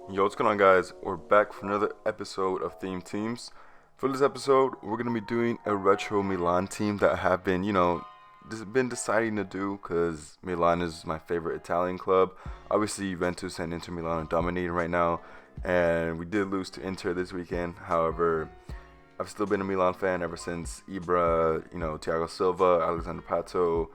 Yo, what's going on, guys? We're back for another episode of Theme Teams. For this episode, we're going to be doing a retro Milan team that I have been, been deciding to do because Milan is my favorite Italian club. Obviously, Juventus and Inter Milan are dominating right now, and we did lose to Inter this weekend. However, I've still been a Milan fan ever since Ibra, Thiago Silva, Alexander Pato,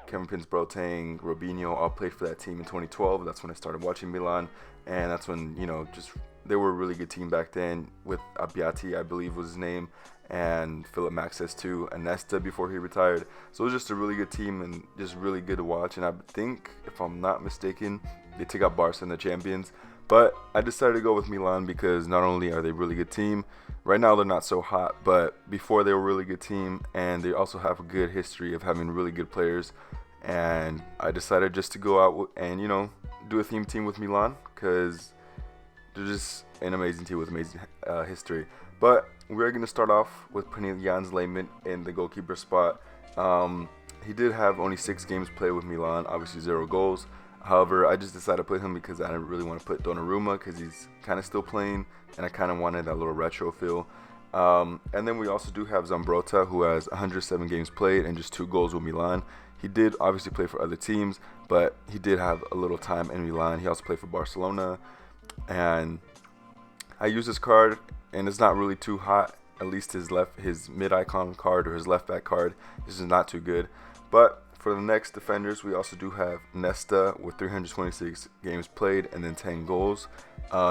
Kevin Prince Boateng, Robinho all played for that team in 2012. That's when I started watching Milan, and that's when just they were a really good team back then with Abbiati, I believe was his name, and Philip Maxes too, and Nesta before he retired. So it was just a really good team and just really good to watch. And I think, if I'm not mistaken, they took out Barca in the Champions. But I decided to go with Milan because not only are they a really good team, right now they're not so hot, but before they were a really good team, and they also have a good history of having really good players. And I decided just to go out and do a theme team with Milan because they're just an amazing team with amazing history. But we're going to start off with putting Jans Lehmann in the goalkeeper spot. He did have only 6 games played with Milan, obviously 0 goals. However, I just decided to put him because I didn't really want to put Donnarumma because he's kind of still playing, and I kind of wanted that little retro feel. And then we also do have Zambrotta, who has 107 games played and just 2 goals with Milan. He did obviously play for other teams, but he did have a little time in Milan. He also played for Barcelona, and I use this card, and it's not really too hot. At least his mid icon card or his left back card is not too good. But for the next defenders, we also do have Nesta with 326 games played and then 10 goals.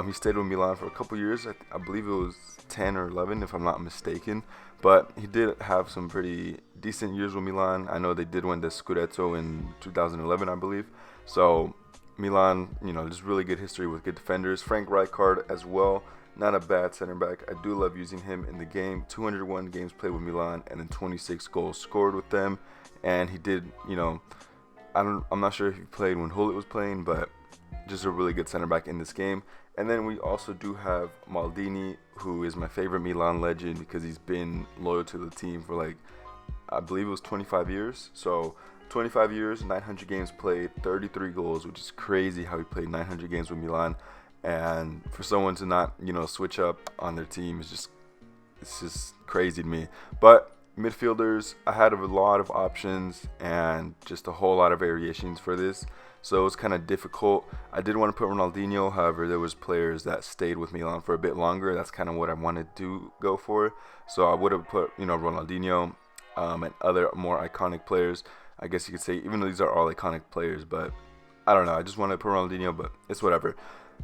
He stayed with Milan for a couple years. I believe it was 10 or 11, if I'm not mistaken. But he did have some pretty decent years with Milan. I know they did win the Scudetto in 2011, I believe. So Milan, just really good history with good defenders. Frank Rijkaard as well. Not a bad center back. I do love using him in the game. 201 games played with Milan and then 26 goals scored with them. And he did, I'm not sure if he played when Hullet was playing, but just a really good center back in this game. And then we also do have Maldini, who is my favorite Milan legend because he's been loyal to the team for I believe it was 25 years. So 25 years, 900 games played, 33 goals, which is crazy how he played 900 games with Milan. And for someone to not, switch up on their team it's just crazy to me. But midfielders, I had a lot of options and just a whole lot of variations for this, so it was kind of difficult. I did want to put Ronaldinho, however there was players that stayed with Milan for a bit longer. That's kind of what I wanted to go for, so I would have put Ronaldinho and other more iconic players, I guess you could say, even though these are all iconic players. But I don't know, I just wanted to put Ronaldinho, but it's whatever.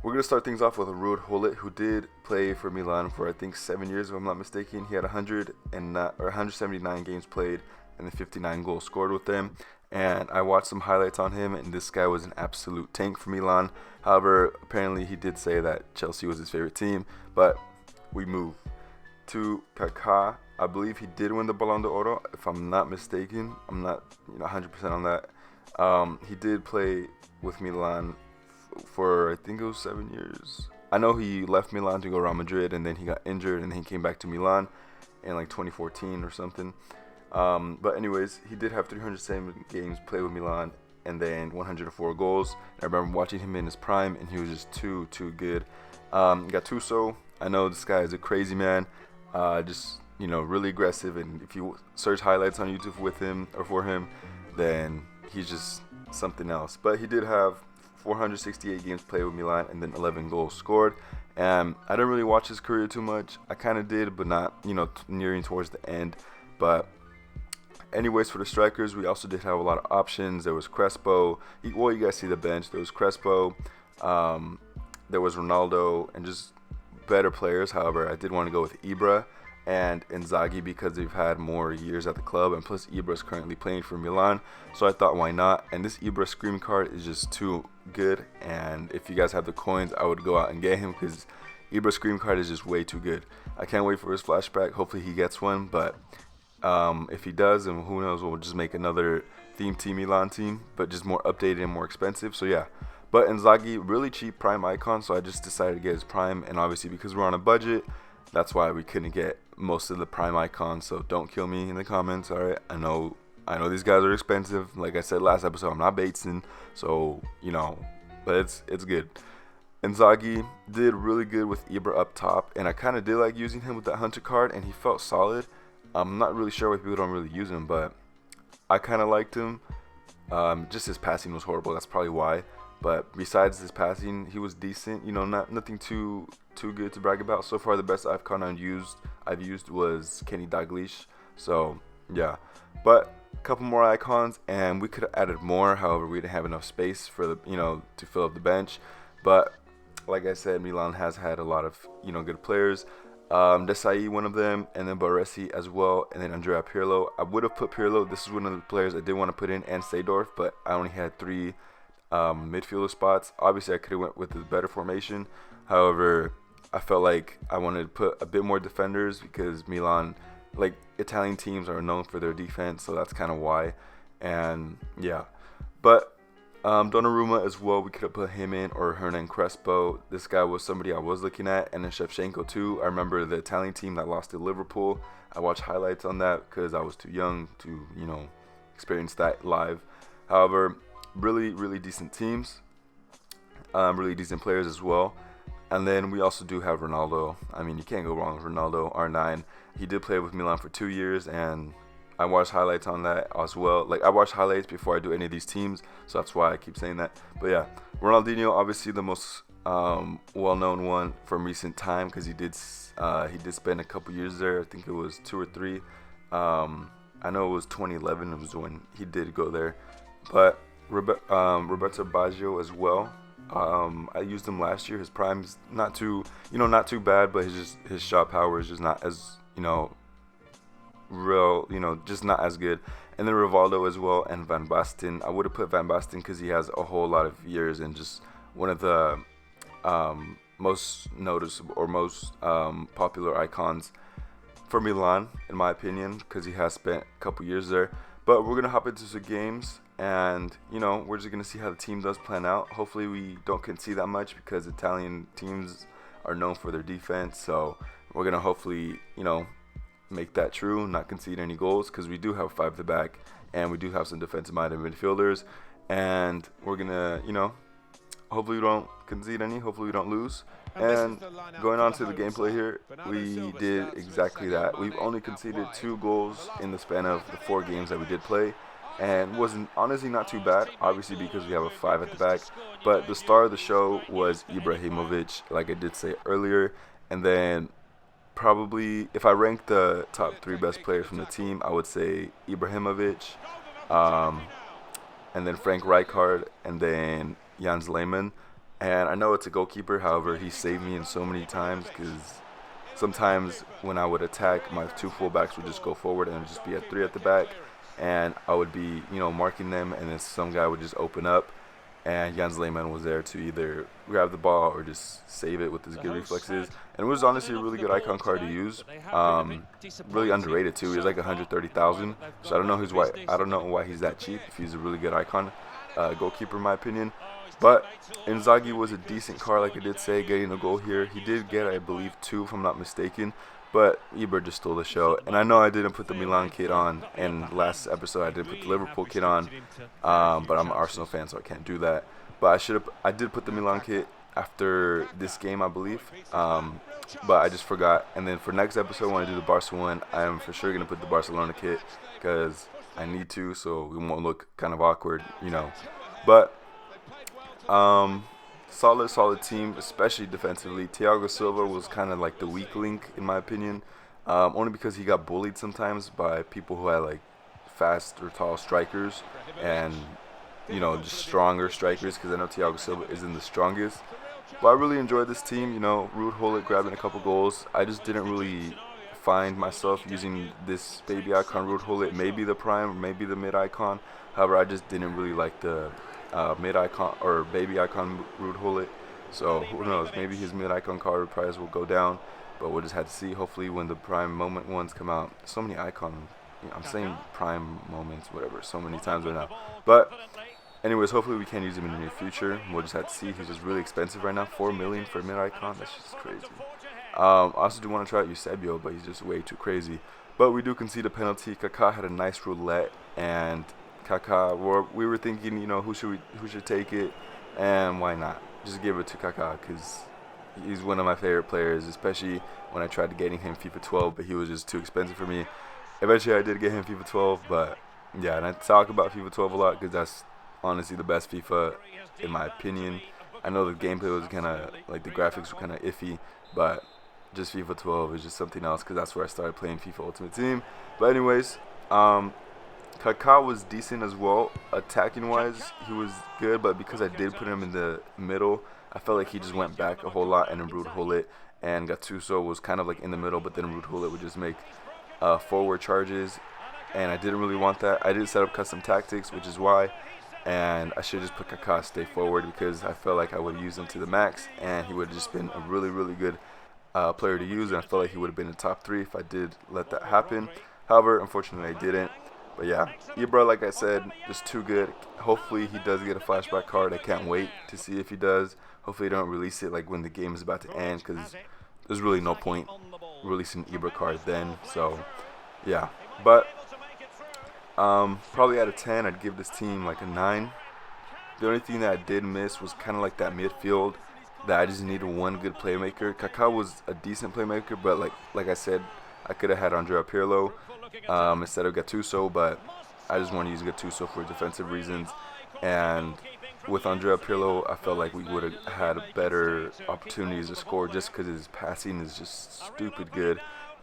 We're going to start things off with Ruud Gullit, who did play for Milan for I think 7 years, if I'm not mistaken. He had 179 games played and then 59 goals scored with them. And I watched some highlights on him, and this guy was an absolute tank for Milan. However, apparently he did say that Chelsea was his favorite team. But we move to Kaká. I believe he did win the Ballon d'Oro, if I'm not mistaken. I'm not 100% on that. He did play with Milan for I think it was 7 years. I know he left Milan to go Real Madrid, and then he got injured, and then he came back to Milan in 2014 or something. But anyways, he did have 307 games played with Milan and then 104 goals. I remember watching him in his prime, and he was just too good. Gattuso, I know this guy is a crazy man, just really aggressive, and if you search highlights on YouTube with him or for him, then he's just something else. But he did have 468 games played with Milan and then 11 goals scored. And I didn't really watch his career too much. I kind of did, but not, nearing towards the end. But anyways, for the strikers, we also did have a lot of options. There was Crespo. Well, you guys see the bench. There was Crespo. There was Ronaldo and just better players. However, I did want to go with Ibra and Inzaghi because they've had more years at the club, and plus Ibra is currently playing for Milan, so I thought why not. And this Ibra Scream card is just too good, and if you guys have the coins, I would go out and get him because Ibra Scream card is just way too good. I can't wait for his flashback. Hopefully he gets one, but if he does, then who knows, we'll just make another theme team Milan team, but just more updated and more expensive. So yeah, but Inzaghi, really cheap prime icon, so I just decided to get his prime, and obviously because we're on a budget, that's why we couldn't get most of the prime icons. So don't kill me in the comments. All right, I know these guys are expensive. Like I said last episode, I'm not Bateson, so but it's good. Inzaghi did really good with Ibra up top, and I kind of did like using him with that Hunter card, and he felt solid. I'm not really sure why people don't really use him, but I kind of liked him. Just his passing was horrible. That's probably why. But besides his passing, he was decent. You know, nothing too good to brag about. So far, the best I've used was Kenny Dalglish. So yeah, but a couple more icons, and we could have added more. However, we didn't have enough space for to fill up the bench. But like I said, Milan has had a lot of good players. Desai, one of them, and then Baresi as well, and then Andrea Pirlo. I would have put Pirlo. This is one of the players I did want to put in, and Seedorf, but I only had 3 midfielder spots. Obviously, I could have went with a better formation. However, I felt like I wanted to put a bit more defenders because Milan, like Italian teams, are known for their defense, so that's kind of why. And yeah, but Donnarumma as well, we could have put him in, or Hernan Crespo. This guy was somebody I was looking at, and then Shevchenko too. I remember the Italian team that lost to Liverpool. I watched highlights on that because I was too young to experience that live. However, really decent teams, really decent players as well. And then we also do have Ronaldo. I mean, you can't go wrong with Ronaldo, R9. He did play with Milan for 2 years, and I watched highlights on that as well. Like, I watch highlights before I do any of these teams, so that's why I keep saying that. But yeah, Ronaldinho, obviously the most well-known one from recent time, because he did spend a couple years there. I think it was 2 or 3. I know it was 2011 was when he did go there. But Roberto Baggio as well. I used him last year. His prime's not too bad, but his shot power is just not as just not as good. And then Rivaldo as well, and Van Basten. I would have put Van Basten because he has a whole lot of years and just one of the most noticeable or most popular icons for Milan, in my opinion, because he has spent a couple years there. But we're gonna hop into some games, and we're just gonna see how the team does plan out. Hopefully, we don't concede that much because Italian teams are known for their defense. So we're gonna hopefully make that true, not concede any goals, because we do have 5 at the back, and we do have some defensive-minded midfielders, and we're gonna hopefully we don't concede any. Hopefully we don't lose. And going on to the gameplay here, we did exactly that. We've only conceded 2 goals in the span of the 4 games that we did play, and wasn't honestly not too bad, obviously because we have a 5 at the back. But the star of the show was Ibrahimovic, like I did say earlier. And then probably if I ranked the top 3 best players from the team, I would say Ibrahimovic, and then Frank Rijkaard, and then Jens Lehmann. And I know it's a goalkeeper, however, he saved me in so many times, because sometimes when I would attack, my 2 fullbacks would just go forward and it would just be a 3 at the back, and I would be marking them, and then some guy would just open up, and Jens Lehmann was there to either grab the ball or just save it with his good reflexes. And it was honestly a really good icon card to use. Really underrated too. He's like 130,000, so I don't know why he's that cheap if he's a really good icon goalkeeper, in my opinion. But Inzaghi was a decent card, like I did say, getting a goal here. He did get, I believe, 2 if I'm not mistaken. But Ibra just stole the show. And I know I didn't put the Milan kit on, and last episode I did put the Liverpool kit on. But I'm an Arsenal fan, so I can't do that. But I did put the Milan kit after this game, I believe. But I just forgot. And then for next episode, when I do the Barca one, I am for sure going to put the Barcelona kit, because I need to, so we won't look kind of awkward, But solid team, especially defensively. Thiago Silva was kind of like the weak link, in my opinion, only because he got bullied sometimes by people who had like fast or tall strikers, and just stronger strikers, because I know Thiago Silva isn't the strongest. But I really enjoyed this team. Ruud Gullit grabbing a couple goals. I just didn't really find myself using this baby icon Ruud Gullit, maybe the prime, maybe the mid icon. However, I just didn't really like the mid icon or baby icon Ruud Gullit. So who knows? Maybe his mid icon card price will go down, but we'll just have to see. Hopefully, when the prime moment ones come out, so many icon. I'm saying prime moments, whatever, so many times right now. But anyways, hopefully we can use him in the near future. We'll just have to see. He's just really expensive right now. 4 million for a mid icon. That's just crazy. I also do want to try out Eusebio, but he's just way too crazy. But we do concede a penalty. Kaká had a nice roulette, and Kaká, we were thinking, who should take it, and why not? just give it to Kaká because he's one of my favorite players, especially when I tried getting him FIFA 12, but he was just too expensive for me. Eventually, I did get him FIFA 12, but yeah, and I talk about FIFA 12 a lot because that's honestly the best FIFA in my opinion. I know the gameplay was kind of like the graphics were kind of iffy, but just FIFA 12 is just something else because that's where I started playing FIFA Ultimate Team. But anyways, Kaká was decent as well. Attacking wise, he was good, but because I did put him in the middle, I felt like he just went back a whole lot, and then Ruud Gullit and Gattuso was kind of like in the middle, but then Ruud Gullit would just make forward charges, and I didn't really want that. I did set up custom tactics, which is why, and I should just put Kaká stay forward because I felt like I would use him to the max, and he would have just been a really, really good player to use, and I felt like he would have been in the top 3 if I did let that happen. However, unfortunately, I didn't. But yeah, Ibra, like I said, just too good. Hopefully he does get a flashback card. I can't wait to see if he does. Hopefully they don't release it like when the game is about to end, because there's really no point releasing Ibra card then. So yeah, but probably out of 10, I'd give this team like a 9. The only thing that I did miss was kind of like that midfield that I just needed one good playmaker. Kaká was a decent playmaker, but like I said, I could have had Andrea Pirlo instead of Gattuso, but I just want to use Gattuso for defensive reasons. And with Andrea Pirlo, I felt like we would have had better opportunities to score just because his passing is just stupid good,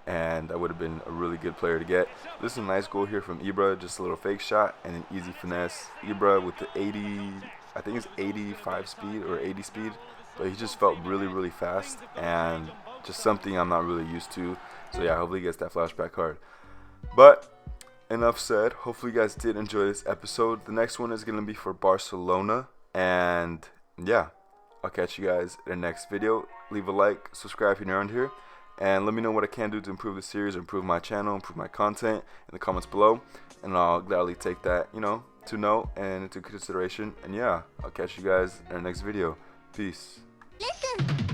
and that would have been a really good player to get. This is a nice goal here from Ibra, just a little fake shot and an easy finesse. Ibra with the 80, I think it's 85 speed or 80 speed, but he just felt really, really fast and just something I'm not really used to. So yeah, hopefully he gets that flashback card. But enough said. Hopefully you guys did enjoy this episode. The next one is going to be for Barcelona. And yeah, I'll catch you guys in the next video. Leave a like, subscribe if you're new around here, and let me know what I can do to improve the series, improve my channel, improve my content in the comments below. And I'll gladly take that, to note and into consideration. And yeah, I'll catch you guys in the next video. Peace. Listen.